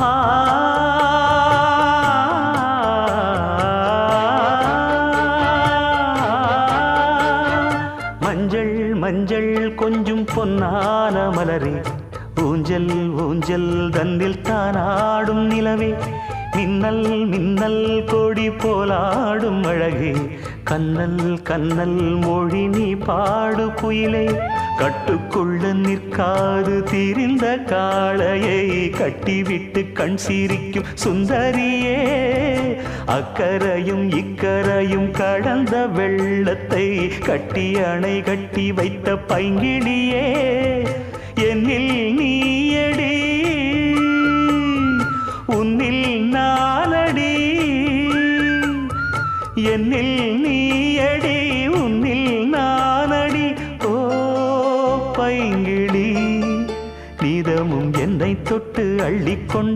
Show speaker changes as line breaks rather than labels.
ஆ மஞ்சள் மஞ்சள் கொஞ்சம் பொன்னான மலரே ஊஞ்சல் ஊஞ்சல் தன்னில் தானாடும் நிலவே மின்னல் மின்னல் கொடி போலாடும் அழகே கண்ணல் கண்ணல் மொழி நீ பாடு குயிலே கட்டுக்குள்ள நிற்காது திரிந்த காளையை கட்டிவிட்டு கண் சிரிக்கும் சுந்தரியே அக்கரையும் இக்கரையும் கடந்த வெள்ளத்தை கட்டி அணை கட்டி வைத்த பைங்கிளியே என்னில் நீயடி உன்னில் நானடி என்னில் நீயடி உன்னில் நானடி ஓ பைங்கிளி நீதமும் என்னை தொட்டு அள்ளிக்கொண்டு